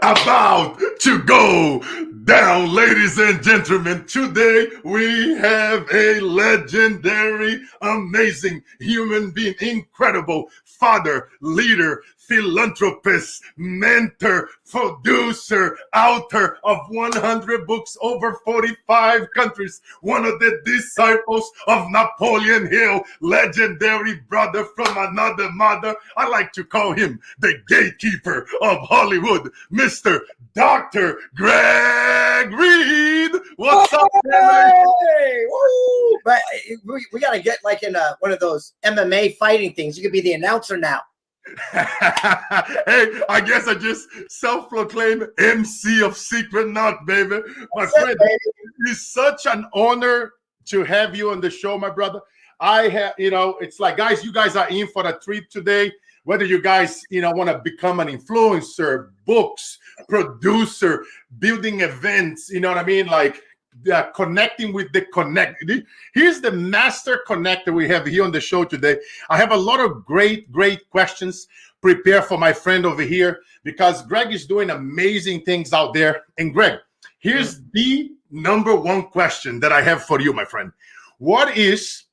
about to go down, ladies and gentlemen. Today we have a legendary, amazing human being, incredible father, leader, philanthropist, mentor, producer, author of 100 books, over 45 countries, one of the disciples of Napoleon Hill, legendary brother from another mother. I like to call him the gatekeeper of Hollywood, Mr. Dr. Greg Reed. What's up, man? Hey, woo! But we got to get like in one of those MMA fighting things. You could be the announcer now. Hey, I guess I just self-proclaimed MC of Secret Knot, baby. My friend, it's such an honor to have you on the show, my brother. It's like, guys, you guys are in for the treat today. Whether you guys, want to become an influencer, books, producer, building events, you know what I mean? Like connecting with the connect. Here's the master connector we have here on the show today. I have a lot of great questions prepared for my friend over here because Greg is doing amazing things out there. And Greg, here's the number one question that I have for you, my friend. What is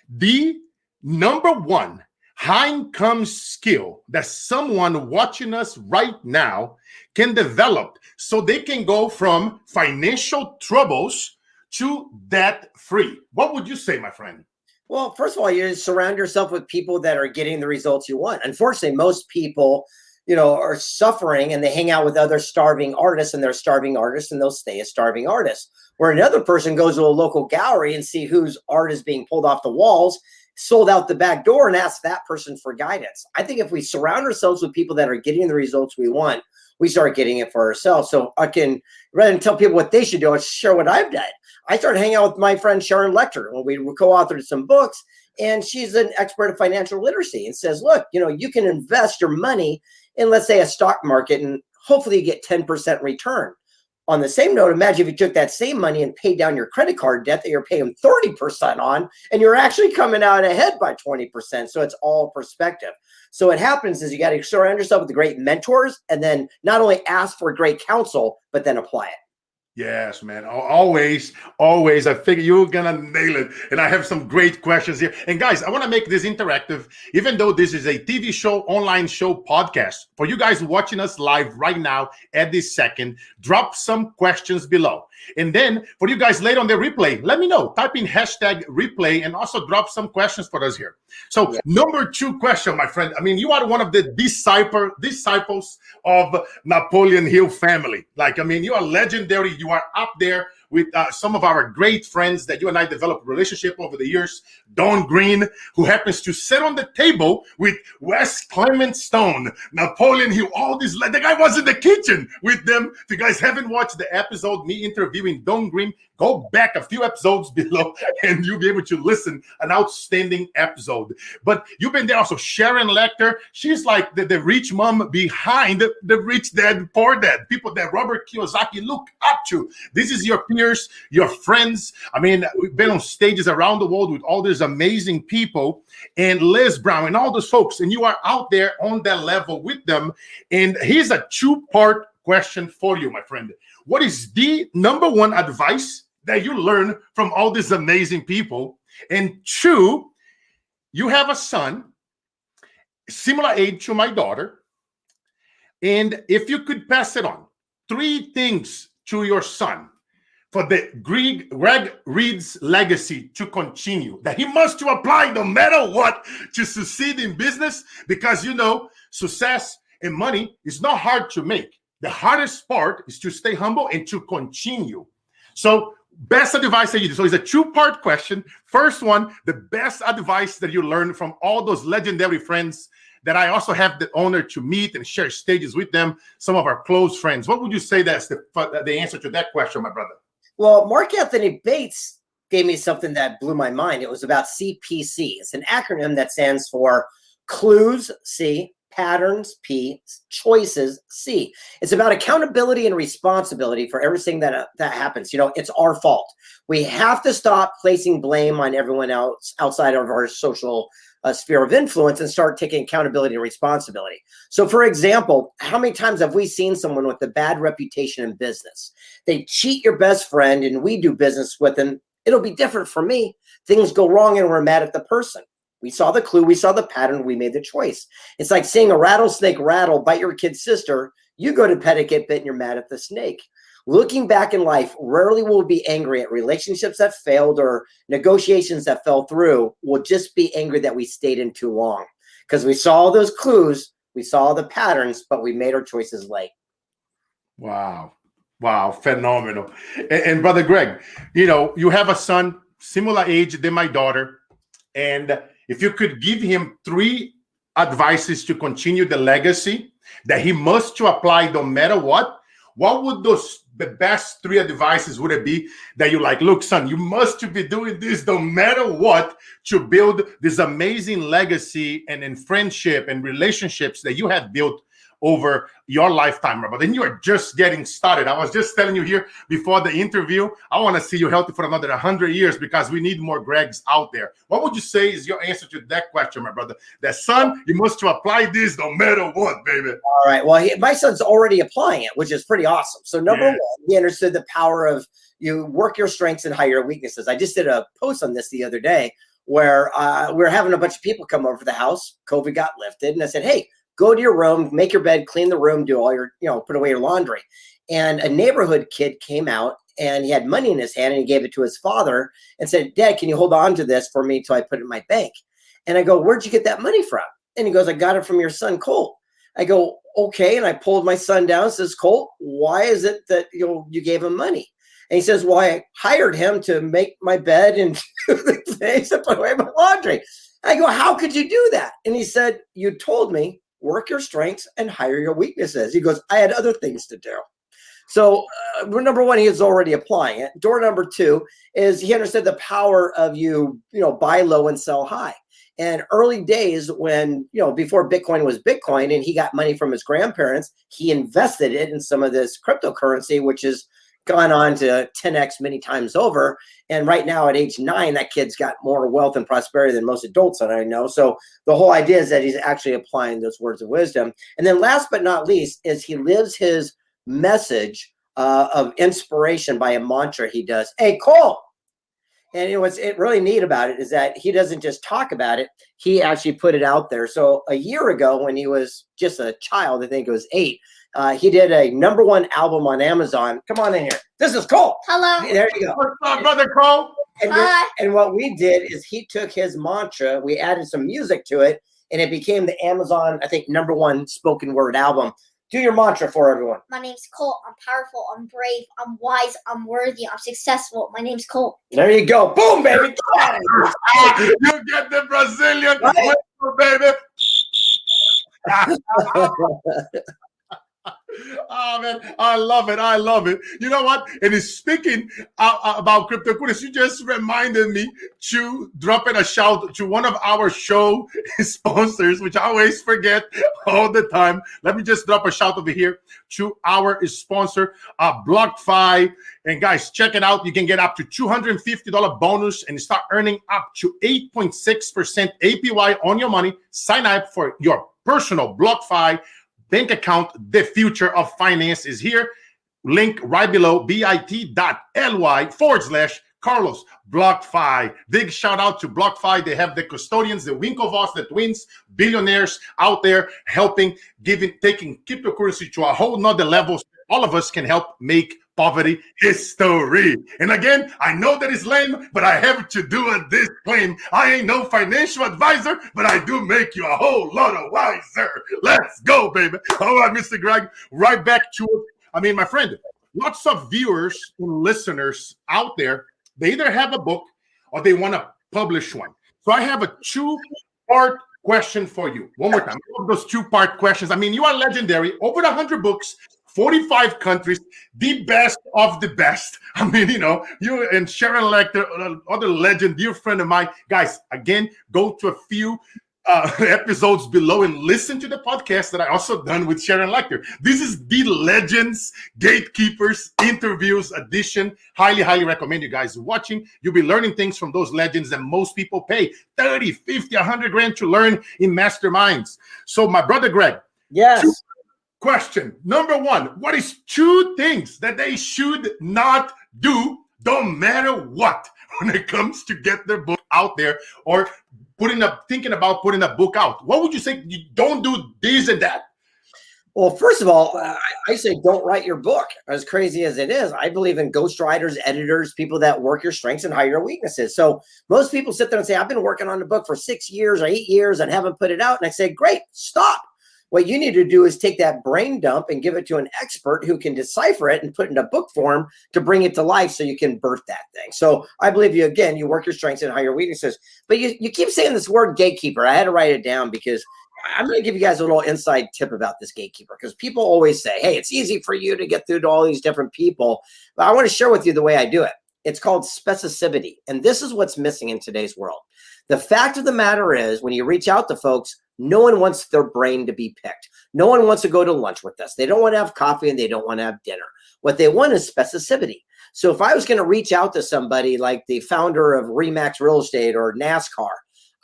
the number one high-income skill that someone watching us right now can develop so they can go from financial troubles to debt-free? What would you say, my friend? Well, first of all, you surround yourself with people that are getting the results you want. Unfortunately, most people, are suffering and they hang out with other starving artists, and they're starving artists, and they'll stay a starving artist. Where another person goes to a local gallery and see whose art is being pulled off the walls, sold out the back door, and ask that person for guidance. I think if we surround ourselves with people that are getting the results we want, we start getting it for ourselves. So I can, rather than tell people what they should do, I share what I've done. I started hanging out with my friend Sharon Lecter when we co-authored some books, and she's an expert in financial literacy and says, look, you can invest your money in, let's say, a stock market, and hopefully you get 10% return. On the same note, imagine if you took that same money and paid down your credit card debt that you're paying 30% on, and you're actually coming out ahead by 20%. So it's all perspective. So what happens is you got to surround yourself with the great mentors, and then not only ask for great counsel, but then apply it. Yes, man. Always. I figure you're going to nail it. And I have some great questions here. And guys, I want to make this interactive, even though this is a TV show, online show, podcast. For you guys watching us live right now at this second, drop some questions below. And then for you guys later on the replay, let me know. Type in hashtag replay and also drop some questions for us here. So Number 2 question, my friend. I mean, you are one of the disciples of Napoleon Hill family. You are legendary. You are up there with some of our great friends that you and I developed a relationship over the years. Don Green, who happens to sit on the table with Wes Clement Stone, Napoleon Hill, all these. The guy was in the kitchen with them. If you guys haven't watched the episode, me interviewing Don Green, go back a few episodes below and you'll be able to listen. An outstanding episode. But you've been there also. Sharon Lecter, she's like the rich mom behind the rich dad, poor dad, people that Robert Kiyosaki look up to. This is your peers, your friends. I mean, we've been on stages around the world with all these amazing people, and Liz Brown and all those folks, and you are out there on that level with them. And here's a 2-part question for you, my friend. What is the number one advice that you learn from all these amazing people? And 2, you have a son, similar age to my daughter. And if you could pass it on, 3 things to your son for the Greg Reed's legacy to continue, that he must to apply no matter what to succeed in business, because success and money is not hard to make. The hardest part is to stay humble and to continue. So best advice that you do. So it's a 2-part question. First one, the best advice that you learned from all those legendary friends that I also have the honor to meet and share stages with them, some of our close friends. What would you say that's the answer to that question, my brother? Well, Mark Anthony Bates gave me something that blew my mind. It was about CPC. It's an acronym that stands for clues, C, patterns, P, choices, C. It's about accountability and responsibility for everything that happens. It's our fault. We have to stop placing blame on everyone else outside of our social sphere of influence and start taking accountability and responsibility. So, for example, how many times have we seen someone with a bad reputation in business? They cheat your best friend and we do business with them. It'll be different for me. Things go wrong and we're mad at the person. We saw the clue, we saw the pattern, we made the choice. It's like seeing a rattlesnake rattle, bite your kid's sister. You go to pet it, get bit, and you're mad at the snake. Looking back in life, rarely will we be angry at relationships that failed or negotiations that fell through. We'll just be angry that we stayed in too long because we saw all those clues, we saw the patterns, but we made our choices late. Wow. Wow. Phenomenal. And Brother Greg, you have a son similar age than my daughter. And if you could give him 3 advices to continue the legacy that he must to apply no matter what would the best 3 advices would it be that you like, look, son, you must to be doing this no matter what to build this amazing legacy and in friendship and relationships that you have built over your lifetime, but then you are just getting started. I was just telling you here before the interview, I want to see you healthy for another 100 years because we need more Gregs out there. What would you say is your answer to that question, my brother? That son, you must to apply this no matter what, baby. All right. Well, my son's already applying it, which is pretty awesome. So number one, he understood the power of you work your strengths and hide your weaknesses. I just did a post on this the other day where we were having a bunch of people come over to the house. COVID got lifted. And I said, hey, go to your room, make your bed, clean the room, do all your, put away your laundry. And a neighborhood kid came out and he had money in his hand and he gave it to his father and said, Dad, can you hold on to this for me till I put it in my bank? And I go, where'd you get that money from? And he goes, I got it from your son, Colt. I go, okay. And I pulled my son down and says, Colt, why is it that you gave him money? And he says, well, I hired him to make my bed and do the things and put away my laundry. I go, how could you do that? And he said, you told me, work your strengths and hire your weaknesses. He goes, I had other things to do. So number one, he is already applying it. Door number 2 is he understood the power of buy low and sell high. And early days when, before Bitcoin was Bitcoin and he got money from his grandparents, he invested it in some of this cryptocurrency, which has gone on to 10x many times over. And right now at age 9, that kid's got more wealth and prosperity than most adults that I know. So the whole idea is that he's actually applying those words of wisdom. And then last but not least is he lives his message of inspiration by a mantra he does. Hey, Cole. And what's really neat about it is that he doesn't just talk about it. He actually put it out there. So a year ago when he was just a child, I think it was 8, he did a #1 album on Amazon. Come on in here. This is Cole. Hello. There you go. What's up, Brother Cole? And what we did is he took his mantra, we added some music to it, and it became the Amazon, I think, #1 spoken word album. Do your mantra for everyone. My name's Colt. I'm powerful. I'm brave. I'm wise. I'm worthy. I'm successful. My name's Colt. There you go. Boom, baby. You get the Brazilian whistle, baby. Oh man, I love it. I love it. You know what? And it's speaking about cryptocurrency. You just reminded me to drop in a shout to one of our show sponsors, which I always forget all the time. Let me just drop a shout over here to our sponsor, BlockFi. And guys, check it out. You can get up to $250 bonus and start earning up to 8.6% APY on your money. Sign up for your personal BlockFi bank account. The future of finance is here. Link right below, bit.ly/Carlos. BlockFi. Big shout out to BlockFi. They have the custodians, the Winklevoss, the twins, billionaires out there helping, taking cryptocurrency to a whole nother level. All of us can help make poverty history. And again, I know that it's lame, but I have to do a disclaim. I ain't no financial advisor, but I do make you a whole lot of wiser. Let's go, baby. All right, Mr. Greg, right back to it. I mean, my friend, lots of viewers and listeners out there, they either have a book or they want to publish one. So I have a 2-part question for you. One more time. I love those 2-part questions. I mean, you are legendary. Over 100 books, 45 countries, the best of the best. I mean, you and Sharon Lecter, other legend, dear friend of mine. Guys, again, go to a few episodes below and listen to the podcast that I also done with Sharon Lecter. This is the Legends Gatekeepers interviews edition. Highly, highly recommend you guys watching. You'll be learning things from those legends that most people pay 30, 50, 100 grand to learn in masterminds. So my brother Greg. Yes. Question number one, what is 2 things that they should not do, don't matter what, when it comes to get their book out there or thinking about putting a book out? What would you say? You don't do this and that. Well, first of all, I say don't write your book. As crazy as it is, I believe in ghostwriters, editors, people that work your strengths and hide your weaknesses. So most people sit there and say, I've been working on the book for 6 years or 8 years and haven't put it out. And I say, great, stop. What you need to do is take that brain dump and give it to an expert who can decipher it and put it in a book form to bring it to life so you can birth that thing. So I believe you, again, you work your strengths and hide your weaknesses. But you keep saying this word gatekeeper. I had to write it down because I'm going to give you guys a little inside tip about this gatekeeper, because people always say, hey, it's easy for you to get through to all these different people. But I want to share with you the way I do it. It's called specificity. And this is what's missing in today's world. The fact of the matter is, when you reach out to folks, no one wants their brain to be picked. No one wants to go to lunch with us. They don't want to have coffee and they don't want to have dinner. What they want is specificity. So if I was going to reach out to somebody like the founder of Remax Real Estate or NASCAR,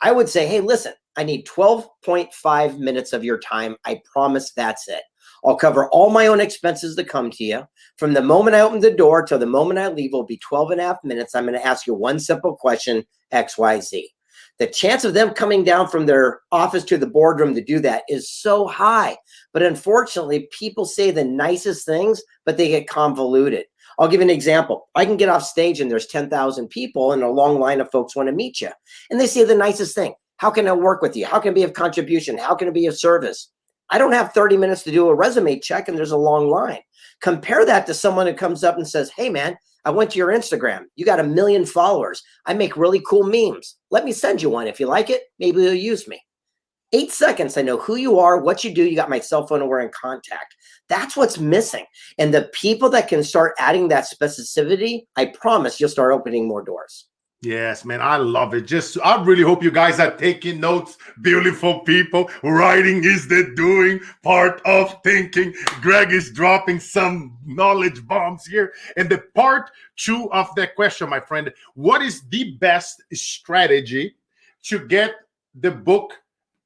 I would say, hey, listen, I need 12.5 minutes of your time. I promise that's it. I'll cover all my own expenses that come to you. From the moment I open the door till the moment I leave will be 12.5 minutes. I'm going to ask you one simple question, X, Y, Z. The chance of them coming down from their office to the boardroom to do that is so high. But unfortunately, people say the nicest things, but they get convoluted. I'll give you an example. I can get off stage and there's 10,000 people and a long line of folks want to meet you. And they say the nicest thing. How can I work with you? How can I be of contribution? How can I be of service? I don't have 30 minutes to do a resume check and there's a long line. Compare that to someone who comes up and says, hey man, I went to your Instagram. You got 1 million followers. I make really cool memes. Let me send you one. If you like it, maybe you'll use me. 8 seconds. I know who you are, what you do. You got my cell phone and we're in contact. That's what's missing. And the people that can start adding that specificity, I promise you'll start opening more doors. Yes, man, I love it. I really hope you guys are taking notes. Beautiful people. Writing is the doing part of thinking. Greg is dropping some knowledge bombs here. And the part 2 of that question, my friend, what is the best strategy to get the book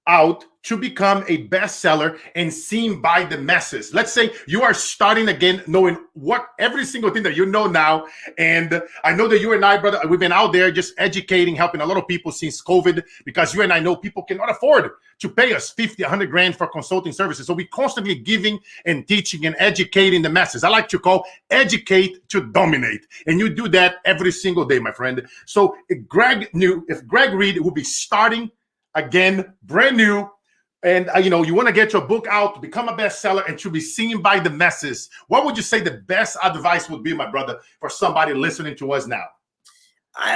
out to become a bestseller and seen by the masses? Let's say you are starting again, knowing every single thing that you know now. And I know that you and I, brother, we've been out there just educating, helping a lot of people since COVID, because you and I know people cannot afford to pay us 50, 100 grand for consulting services. So we're constantly giving and teaching and educating the masses. I like to call educate to dominate. And you do that every single day, my friend. So if Greg Reed will be starting again, brand new, and you want to get your book out, become a bestseller, and to be seen by the masses, what would you say the best advice would be, my brother, for somebody listening to us now?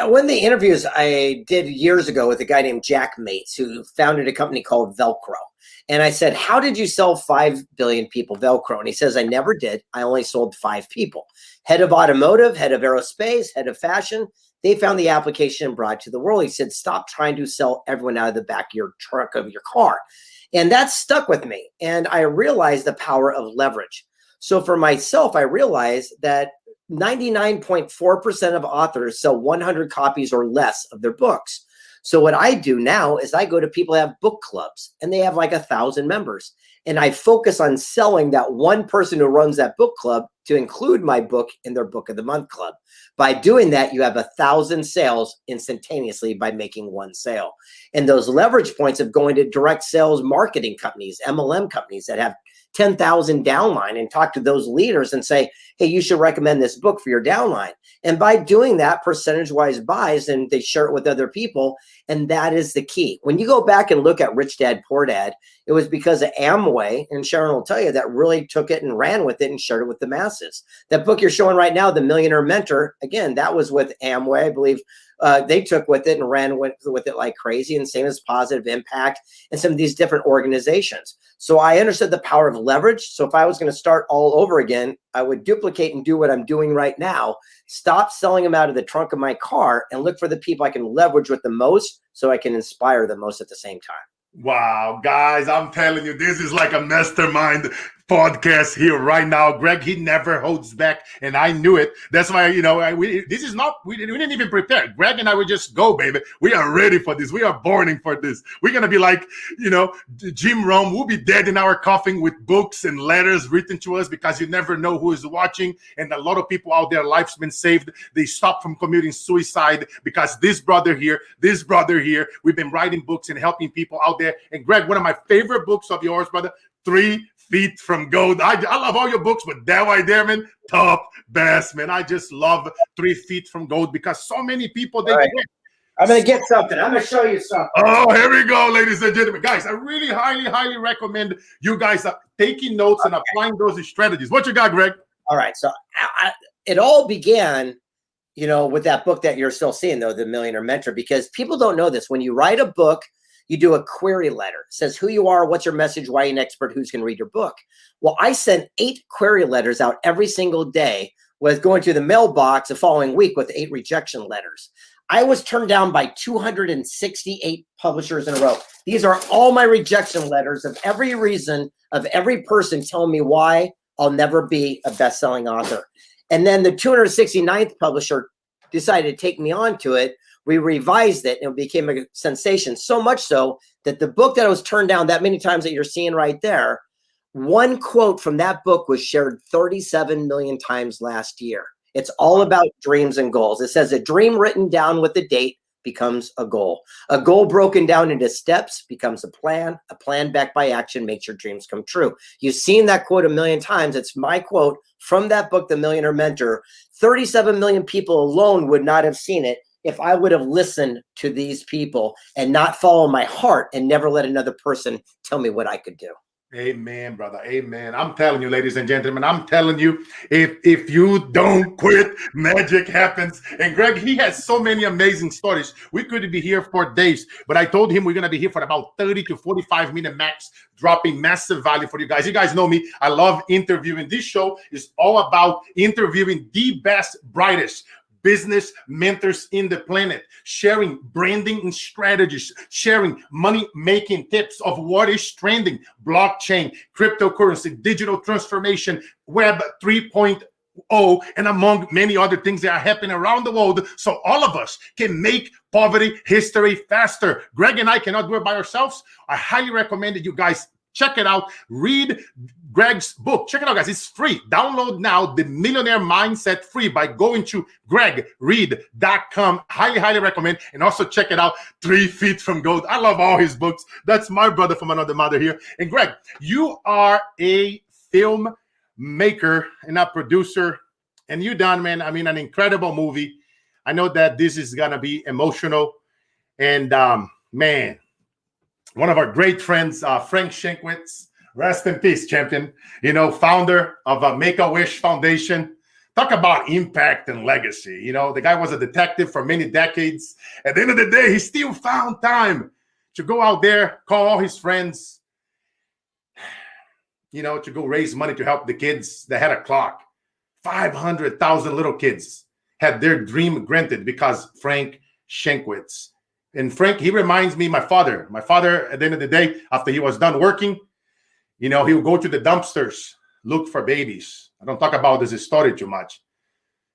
One of the interviews I did years ago with a guy named Jack Mates, who founded a company called Velcro. And I said, how did you sell 5 billion people Velcro? And he says, I never did. I only sold 5 people. Head of automotive, head of aerospace, head of fashion. They found the application and brought it to the world. He said, stop trying to sell everyone out of the back of your trunk of your car. And that stuck with me. And I realized the power of leverage. So for myself, I realized that 99.4% of authors sell 100 copies or less of their books. So what I do now is I go to people who have book clubs and they have like 1,000 members. And I focus on selling that one person who runs that book club to include my book in their book of the month club. By doing that, you have 1,000 sales instantaneously by making one sale. And those leverage points of going to direct sales marketing companies, MLM companies that have 10,000 downline, and talk to those leaders and say, hey, you should recommend this book for your downline. And by doing that, percentage-wise buys, and they share it with other people. And that is the key. When you go back and look at Rich Dad, Poor Dad, it was because of Amway, and Sharon will tell you, that really took it and ran with it and shared it with the masses. That book you're showing right now, The Millionaire Mentor, again, that was with Amway. I believe they took with it and ran with it like crazy, and same as Positive Impact and some of these different organizations. So I understood the power of leverage. So if I was going to start all over again, I would duplicate and do what I'm doing right now. Stop selling them out of the trunk of my car and look for the people I can leverage with the most so I can inspire the most at the same time. Wow, guys, I'm telling you, this is like a mastermind podcast here right now. Greg, he never holds back, and I knew it. That's why, we didn't even prepare. Greg and I would just go, baby. We are ready for this. We are burning for this. We're going to be like, Jim Rome. We'll be dead in our coffin with books and letters written to us, because you never know who is watching. And a lot of people out there, life's been saved. They stopped from committing suicide because this brother here, we've been writing books and helping people out there. And Greg, one of my favorite books of yours, brother, 3 Feet from Gold. I love all your books, but that right there, man, top best, man. I just love 3 Feet from Gold, because so many people, right. I'm going to get something. I'm going to show you something. Oh, here we go, ladies and gentlemen. Guys, I really highly recommend you guys taking notes and applying those strategies. What you got, Greg? All right. So it all began, with that book that you're still seeing, though, The Millionaire Mentor, because people don't know this. When you write a book, you do a query letter. It says who you are, what's your message, why you're an expert, who's going to read your book. Well, I sent 8 query letters out every single day, with going to the mailbox the following week with 8 rejection letters. I was turned down by 268 publishers in a row. These are all my rejection letters of every reason, of every person telling me why I'll never be a best-selling author. And then the 269th publisher decided to take me on to it. We revised it and it became a sensation, so much so that the book that was turned down that many times that you're seeing right there, one quote from that book was shared 37 million times last year. It's all about dreams and goals. It says a dream written down with a date becomes a goal broken down into steps becomes a plan backed by action makes your dreams come true. You've seen that quote a million times. It's my quote from that book, The Millionaire Mentor. 37 million people alone would not have seen it if I would have listened to these people and not follow my heart and never let another person tell me what I could do. Amen, brother. Amen. I'm telling you, ladies and gentlemen, I'm telling you, if you don't quit, magic happens. And Greg, he has so many amazing stories. We could be here for days, but I told him we're going to be here for about 30 to 45 minutes max, dropping massive value for you guys. You guys know me. I love interviewing. This show is all about interviewing the best, brightest business mentors in the planet, sharing branding and strategies, sharing money-making tips of what is trending, blockchain, cryptocurrency, digital transformation, Web 3.0, and among many other things that are happening around the world, so all of us can make poverty history faster. Greg and I cannot do it by ourselves. I highly recommend that you guys check it out. Read Greg's book. Check it out, guys. It's free. Download now The Millionaire Mindset free by going to gregreed.com. Highly recommend. And also check it out, 3 Feet from Gold. I love all his books. That's my brother from another mother here. And Greg, you are a filmmaker and a producer. And you done, man, an incredible movie. I know that this is going to be emotional. And, man, one of our great friends, Frank Shankwitz, rest in peace, champion, founder of Make-A-Wish Foundation. Talk about impact and legacy. The guy was a detective for many decades. At the end of the day, he still found time to go out there, call all his friends, to go raise money to help the kids that had a clock. 500,000 little kids had their dream granted because Frank Shankwitz. And Frank, he reminds me, my father, at the end of the day, after he was done working, he would go to the dumpsters, look for babies. I don't talk about this story too much.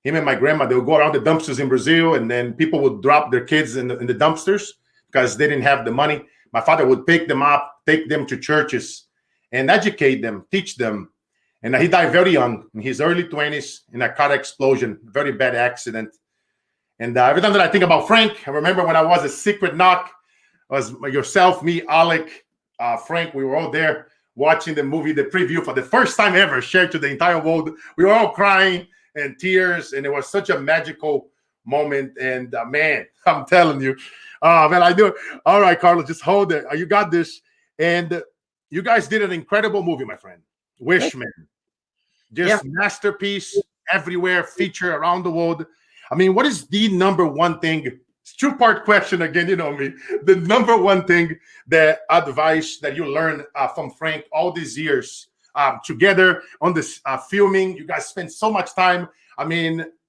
Him and my grandma, they would go around the dumpsters in Brazil, and then people would drop their kids in the dumpsters because they didn't have the money. My father would pick them up, take them to churches, and educate them, teach them. And he died very young, in his early 20s, in a car explosion, very bad accident. And every time that I think about Frank, I remember when I was a Secret Knock, it was yourself, me, Alec, Frank, we were all there watching the movie, the preview for the first time ever, shared to the entire world. We were all crying and tears, and it was such a magical moment. And man, I'm telling you, man, I do it. All right, Carlos, just hold it. You got this. And you guys did an incredible movie, my friend. Wishman. Just masterpiece everywhere, feature around the world. What is the number one thing? It's a 2-part question again, you know me. The number one thing, that advice that you learned from Frank all these years together on this filming. You guys spent so much time.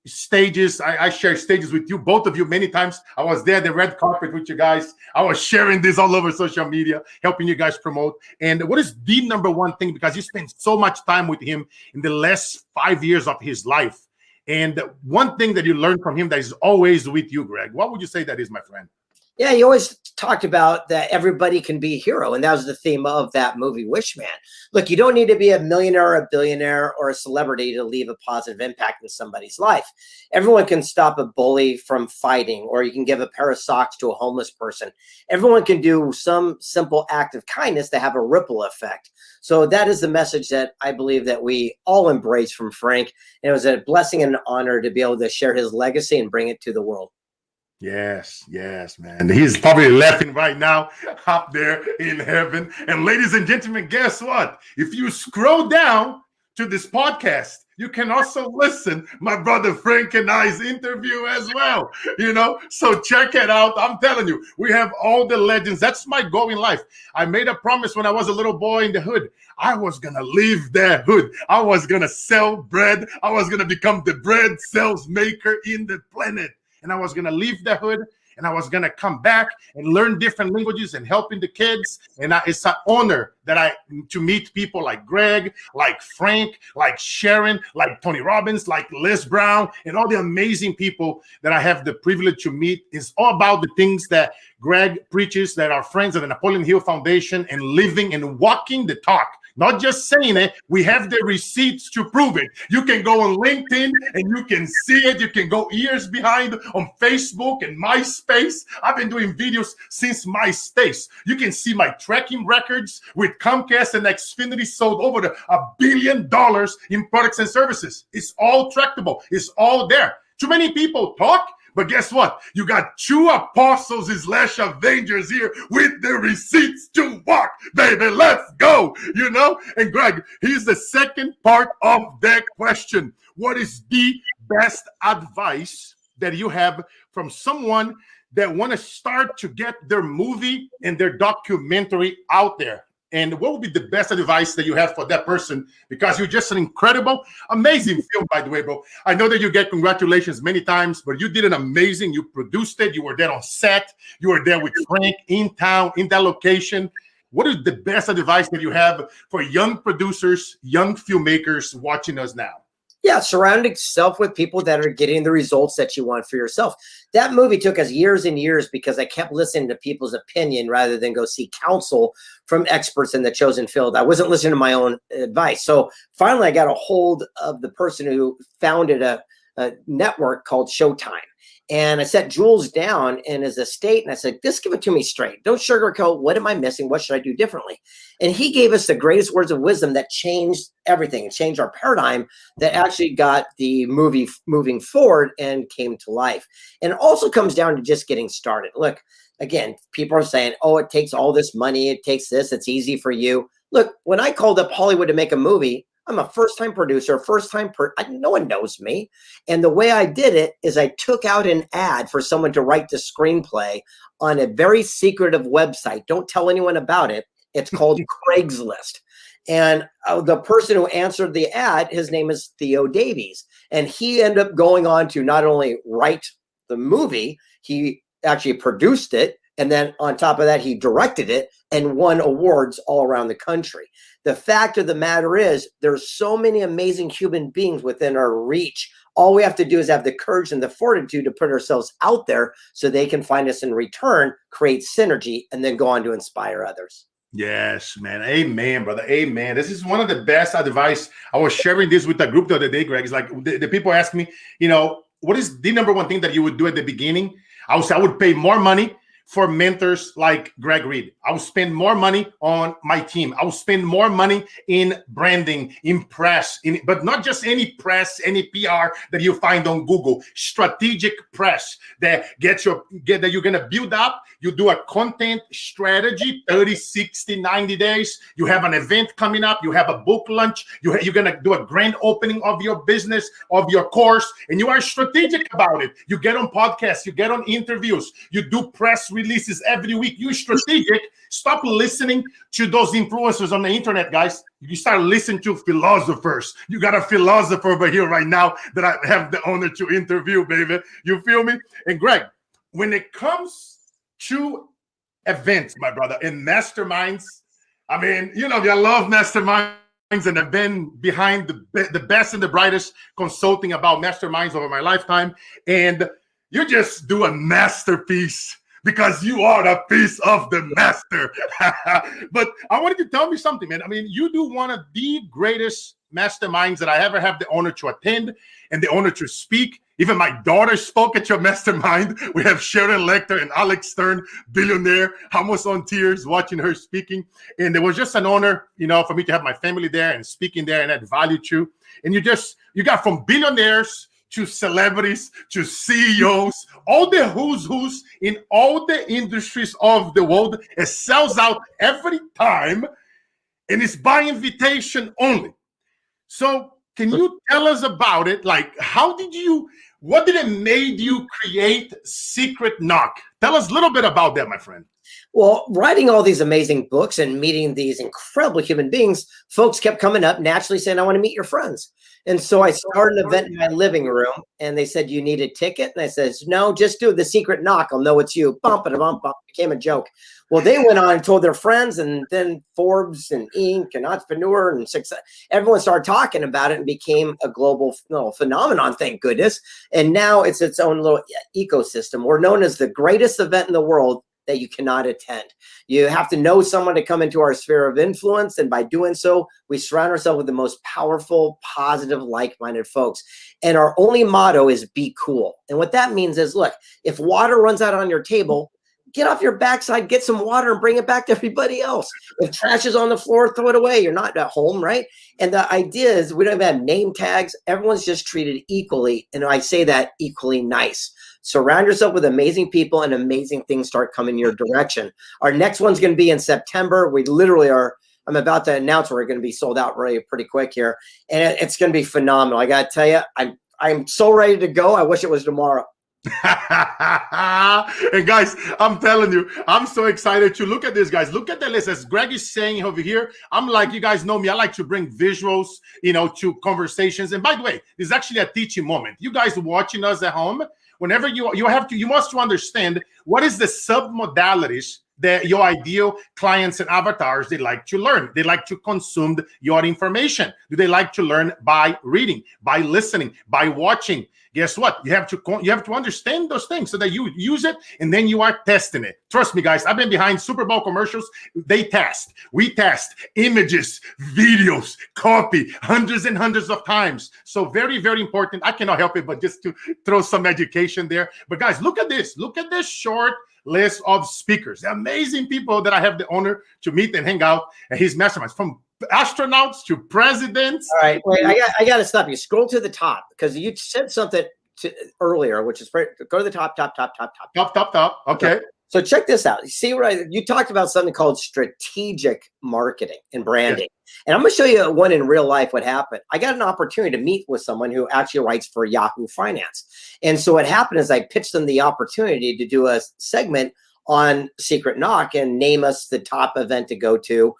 stages. I share stages with you, both of you, many times. I was there, the red carpet with you guys. I was sharing this all over social media, helping you guys promote. And what is the number one thing, because you spent so much time with him in the last 5 years of his life, and one thing that you learned from him that is always with you, Greg, what would you say that is, my friend? Yeah, he always talked about that everybody can be a hero. And that was the theme of that movie, Wishman. Look, you don't need to be a millionaire, a billionaire, or a celebrity to leave a positive impact in somebody's life. Everyone can stop a bully from fighting, or you can give a pair of socks to a homeless person. Everyone can do some simple act of kindness to have a ripple effect. So that is the message that I believe that we all embrace from Frank. And it was a blessing and an honor to be able to share his legacy and bring it to the world. Yes, man. He's probably laughing right now up there in heaven. And ladies and gentlemen, guess what? If you scroll down to this podcast, you can also listen my brother Frank and I's interview as well. So check it out. I'm telling you, we have all the legends. That's my goal in life. I made a promise when I was a little boy in the hood. I was going to leave that hood. I was going to sell bread. I was going to become the bread sales maker in the planet. And I was going to leave the hood, and I was going to come back and learn different languages and helping the kids. And it's an honor to meet people like Greg, like Frank, like Sharon, like Tony Robbins, like Les Brown, and all the amazing people that I have the privilege to meet. It's all about the things that Greg preaches, that are friends of the Napoleon Hill Foundation, and living and walking the talk. Not just saying it, we have the receipts to prove it. You can go on LinkedIn and you can see it. You can go years behind on Facebook and MySpace. I've been doing videos since MySpace. You can see my tracking records with Comcast and Xfinity, sold over $1 billion in products and services. It's all trackable. It's all there. Too many people talk. But guess what? You got two apostles / Avengers here with the receipts to walk, baby. Let's go, And Greg, here's the second part of that question. What is the best advice that you have from someone that want to start to get their movie and their documentary out there? And what would be the best advice that you have for that person? Because you're just an incredible, amazing film, by the way, bro. I know that you get congratulations many times, but you did an amazing. You produced it. You were there on set. You were there with Frank in town, in that location. What is the best advice that you have for young producers, young filmmakers watching us now? Yeah, surround yourself with people that are getting the results that you want for yourself. That movie took us years and years because I kept listening to people's opinion rather than go seek counsel from experts in the chosen field. I wasn't listening to my own advice. So finally, I got a hold of the person who founded a network called Showtime. And I set Jules down in his estate, and I said, just give it to me straight. Don't sugarcoat. What am I missing? What should I do differently? And he gave us the greatest words of wisdom that changed everything and changed our paradigm, that actually got the movie moving forward and came to life. And it also comes down to just getting started. Look, again, people are saying, oh, it takes all this money. It takes this. It's easy for you. Look, when I called up Hollywood to make a movie, I'm a first-time producer, no one knows me. And the way I did it is I took out an ad for someone to write the screenplay on a very secretive website. Don't tell anyone about it. It's called Craigslist. And the person who answered the ad, his name is Theo Davies. And he ended up going on to not only write the movie, he actually produced it. And then on top of that, he directed it and won awards all around the country. The fact of the matter is, there's so many amazing human beings within our reach. All we have to do is have the courage and the fortitude to put ourselves out there so they can find us in return, create synergy, and then go on to inspire others. Yes, man. Amen, brother. Amen. This is one of the best advice. I was sharing this with a group the other day, Greg. It's like the people ask me, what is the number one thing that you would do at the beginning? I would say I would pay more money for mentors like Greg Reed. I will spend more money on my team. I will spend more money in branding, in press, but not just any press, any PR that you find on Google. Strategic press that that you're gonna build up. You do a content strategy, 30, 60, 90 days. You have an event coming up. You have a book launch. You're gonna do a grand opening of your business, of your course, and you are strategic about it. You get on podcasts, you get on interviews, you do press releases. releases every week. You're strategic. Stop listening to those influencers on the internet, guys. You start listening to philosophers. You got a philosopher over here right now that I have the honor to interview, baby. You feel me? And Greg, when it comes to events, my brother, and masterminds, I mean, you know, I love masterminds, and I've been behind the best and the brightest consulting about masterminds over my lifetime. And you just do a masterpiece because you are a piece of the master. But I wanted to tell me something, man. I mean, you do one of the greatest masterminds that I ever have the honor to attend and the honor to speak. Even my daughter spoke at your mastermind. We have Sharon Lecter and Alex Stern, billionaire, almost on tears watching her speaking. And it was just an honor, you know, for me to have my family there and speaking there and add value to. And you got from billionaires to celebrities to CEOs, all the who's in all the industries of the world. It sells out every time, and it's by invitation only. So can you tell us about it? Like, what did it made you create Secret Knock? Tell us a little bit about that, my friend. Well, writing all these amazing books and meeting these incredible human beings, folks kept coming up naturally saying, I want to meet your friends. And so I started an event in my living room, and they said, you need a ticket? And I said, no, just do the Secret Knock. I'll know it's you. Bump it, bump, bump. Became a joke. Well, they went on and told their friends, and then Forbes and Inc. and Entrepreneur and Success, everyone started talking about it and became a global phenomenon, thank goodness. And now it's its own little ecosystem. We're known as the greatest event in the world that you cannot attend. You have to know someone to come into our sphere of influence. And by doing so, we surround ourselves with the most powerful, positive, like-minded folks. And our only motto is be cool. And what that means is, look, if water runs out on your table, get off your backside, get some water and bring it back to everybody else. If trash is on the floor, throw it away. You're not at home, right? And the idea is we don't even have name tags. Everyone's just treated equally. And I say that equally nice. Surround yourself with amazing people and amazing things start coming your direction. Our next one's going to be in September. We literally are, I'm about to announce we're going to be sold out really pretty quick here. And it's going to be phenomenal. I got to tell you, I'm so ready to go. I wish it was tomorrow. And guys, I'm telling you, I'm so excited to look at this, guys. Look at the list. As Greg is saying over here, I'm like, you guys know me, I like to bring visuals, you know, to conversations. And by the way, this is actually a teaching moment. You guys watching us at home, whenever you must understand what is the submodalities that your ideal clients and avatars, they like to learn. They like to consume your information. Do they like to learn by reading, by listening, by watching? Guess what? You have to understand those things so that you use it and then you are testing it. Trust me, guys. I've been behind Super Bowl commercials. They test. We test images, videos, copy hundreds and hundreds of times. So very, very important. I cannot help it, but just to throw some education there. But guys, look at this. Look at this short list of speakers, the amazing people that I have the honor to meet and hang out at his masterminds, from astronauts to presidents. All right, wait, I got to stop you. Scroll to the top because you said something earlier, which is go to the top. Okay. So check this out. You see, you talked about something called strategic marketing and branding. Yeah. And I'm going to show you one in real life what happened. I got an opportunity to meet with someone who actually writes for Yahoo Finance. And so what happened is I pitched them the opportunity to do a segment on Secret Knock and name us the top event to go to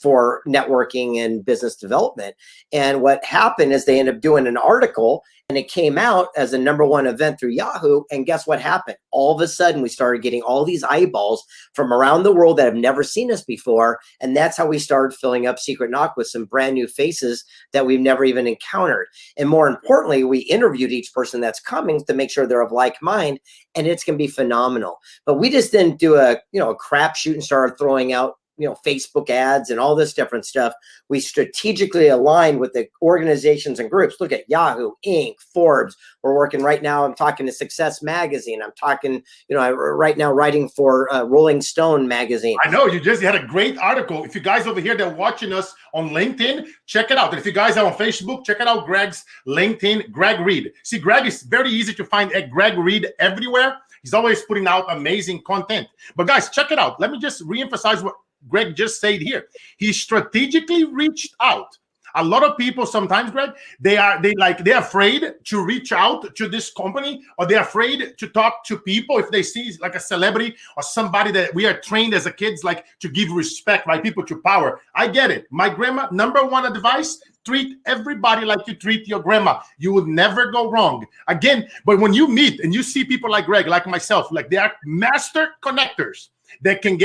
for networking and business development. And what happened is they ended up doing an article and it came out as a #1 event through Yahoo. And guess what happened? All of a sudden, we started getting all these eyeballs from around the world that have never seen us before. And that's how we started filling up Secret Knock with some brand new faces that we've never even encountered. And more importantly, we interviewed each person that's coming to make sure they're of like mind, and it's going to be phenomenal. But we just didn't do a crapshoot and started throwing out Facebook ads and all this different stuff. We strategically aligned with the organizations and groups. Look at Yahoo, Inc., Forbes. We're working right now. I'm talking to Success Magazine. I'm talking, right now writing for Rolling Stone magazine. I know you had a great article. If you guys over here that are watching us on LinkedIn, check it out. And if you guys are on Facebook, check it out. Greg's LinkedIn, Greg Reed. See, Greg is very easy to find at Greg Reed everywhere. He's always putting out amazing content. But guys, check it out. Let me just reemphasize what Greg just said here. He strategically reached out A lot of people sometimes, Greg, they're afraid to reach out to this company, or they're afraid to talk to people if they see like a celebrity or somebody that we are trained as a kids, like to give respect, right? People to power. I get it. My grandma, number one advice, treat everybody like you treat your grandma. You will never go wrong. Again, but when you meet and you see people like Greg, like myself, like they are master connectors that can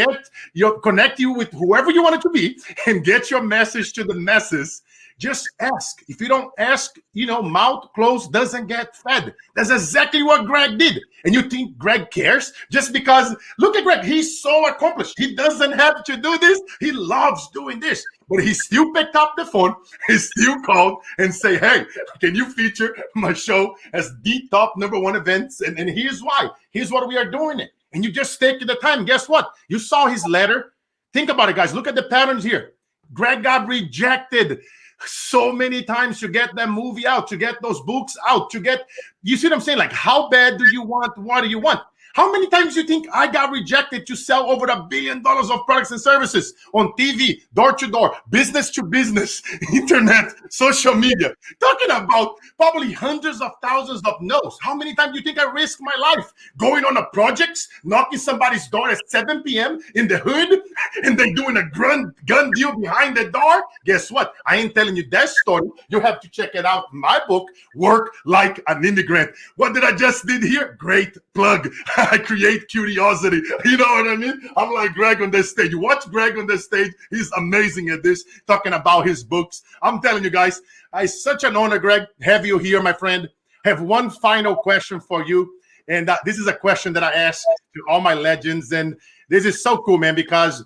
connect you with whoever you want it to be and get your message to the masses. Just ask. If you don't ask, mouth closed doesn't get fed. That's exactly what Greg did. And you think Greg cares just because, look at Greg, he's so accomplished. He doesn't have to do this. He loves doing this. But he still picked up the phone, he still called and say, hey, can you feature my show as the top #1 events? And here's why. Here's what we are doing it. And you just take the time. Guess what? You saw his letter. Think about it, guys. Look at the patterns here. Greg got rejected so many times to get that movie out, to get those books out, you see what I'm saying? Like, how bad do you want? What do you want? How many times do you think I got rejected to sell over $1 billion of products and services on TV, door to door, business to business, internet, social media? Talking about probably hundreds of thousands of no's. How many times do you think I risked my life going on a project, knocking somebody's door at 7 p.m. in the hood, and then doing a gun deal behind the door? Guess what? I ain't telling you that story. You have to check it out. My book, Work Like an Immigrant. What did I just did here? Great plug. I create curiosity. You know what I mean? I'm like Greg on this stage. You watch Greg on this stage. He's amazing at this, talking about his books. I'm telling you guys, it's such an honor, Greg, have you here, my friend. I have one final question for you. And this is a question that I ask to all my legends. And this is so cool, man, because,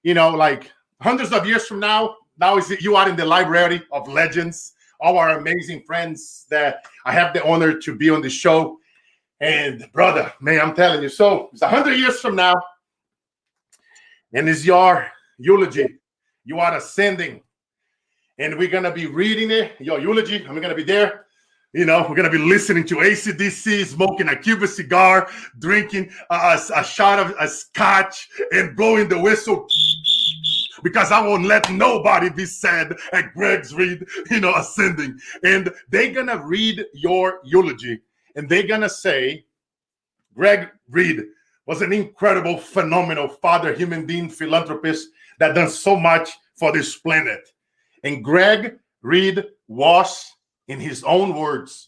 like hundreds of years from now you are in the library of legends, all our amazing friends that I have the honor to be on the show. And brother, man, I'm telling you, so it's 100 years from now, and it's your eulogy. You are ascending, and we're gonna be reading it, your eulogy, and we're gonna be there. We're gonna be listening to AC/DC, smoking a Cuban cigar, drinking a shot of a scotch, and blowing the whistle. Because I won't let nobody be sad at Greg's read, ascending. And they're gonna read your eulogy. And they're going to say, Greg Reed was an incredible, phenomenal father, human being, philanthropist that done so much for this planet. And Greg Reed was, in his own words, ...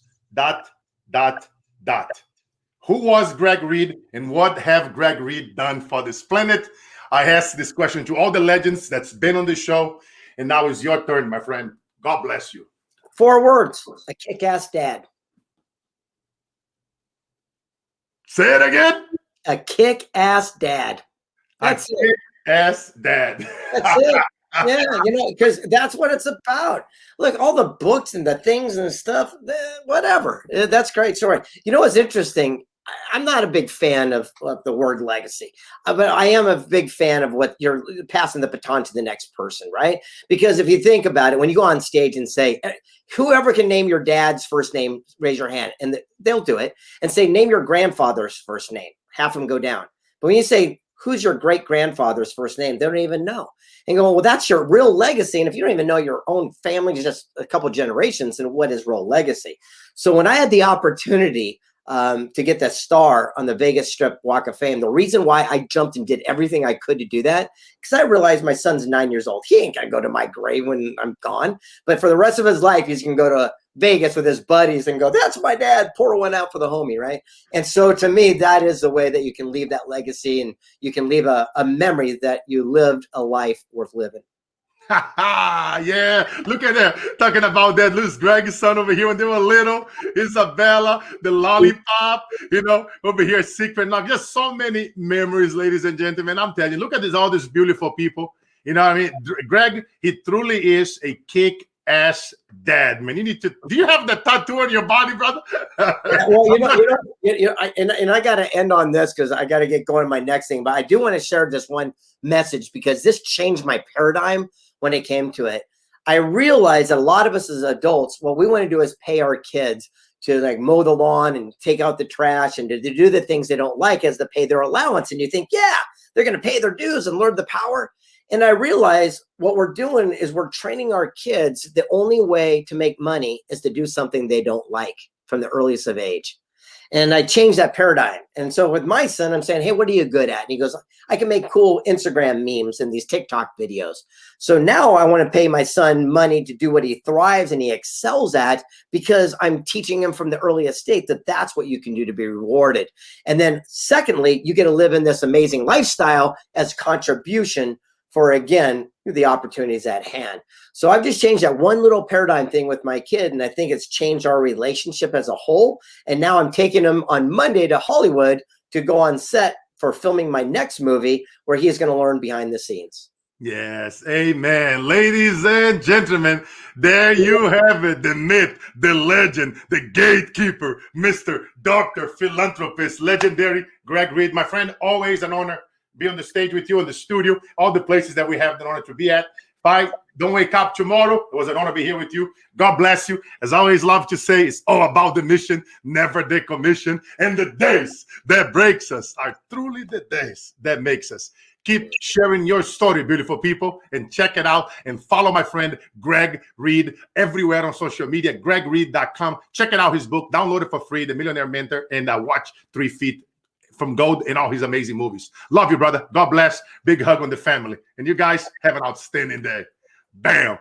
Who was Greg Reed, and what have Greg Reed done for this planet? I asked this question to all the legends that's been on the show, and now it's your turn, my friend. God bless you. 4 words: a kick-ass dad. Say it again. A kick-ass dad. That's it. Kick-ass dad. That's it. Yeah, because that's what it's about. Look, all the books and the things and the stuff, whatever. That's great story. What's interesting? I'm not a big fan of the word legacy, but I am a big fan of what you're passing the baton to the next person, right? Because if you think about it, when you go on stage and say, whoever can name your dad's first name, raise your hand, and they'll do it, and say, name your grandfather's first name. Half of them go down. But when you say, who's your great-grandfather's first name, they don't even know. And go, well, that's your real legacy. And if you don't even know your own family, just a couple generations, then what is real legacy? So when I had the opportunity to get that star on the Vegas Strip Walk of Fame, the reason why I jumped and did everything I could to do that, because I realized my son's 9 years old. He ain't gonna go to my grave when I'm gone. But for the rest of his life, he's gonna go to Vegas with his buddies and go, that's my dad, pour one out for the homie, right? And so to me, that is the way that you can leave that legacy, and you can leave a memory that you lived a life worth living. Yeah, look at that. Talking about that, Luis Greg's son over here when they were little, Isabella, the lollipop, over here, Siqueira. Just so many memories, ladies and gentlemen. I'm telling you, look at this, all these beautiful people. Greg, he truly is a kick-ass dad, man. Do you have the tattoo on your body, brother? I got to end on this because I got to get going to my next thing. But I do want to share this one message because this changed my paradigm when it came to it. I realized that a lot of us as adults, what we want to do is pay our kids to like mow the lawn and take out the trash and to do the things they don't like as to pay their allowance. And you think, yeah, they're going to pay their dues and learn the power. And I realized what we're doing is we're training our kids. The only way to make money is to do something they don't like from the earliest of age. And I changed that paradigm. And so with my son, I'm saying, hey, what are you good at? And he goes, I can make cool Instagram memes and these TikTok videos. So now I want to pay my son money to do what he thrives and he excels at, because I'm teaching him from the earliest state that that's what you can do to be rewarded. And then secondly, you get to live in this amazing lifestyle as contribution for, again, the opportunities at hand. So I've just changed that one little paradigm thing with my kid, and I think it's changed our relationship as a whole. And now I'm taking him on Monday to Hollywood to go on set for filming my next movie, where he is going to learn behind the scenes. Yes, amen. Ladies and gentlemen, there you have it, the myth, the legend, the gatekeeper, Mr. Dr. Philanthropist, legendary Greg Reid. My friend, always an honor be on the stage with you in the studio, all the places that we have the honor to be at. Bye. Don't wake up tomorrow. It was an honor to be here with you. God bless you. As I always love to say, it's all about the mission, never the commission. And the days that breaks us are truly the days that makes us. Keep sharing your story, beautiful people, and check it out. And follow my friend Greg Reid everywhere on social media, gregreid.com. Check it out, his book. Download it for free, The Millionaire Mentor, and watch 3 Feet from Gold and all his amazing movies. Love you, brother. God bless. Big hug on the family. And you guys have an outstanding day. Bam.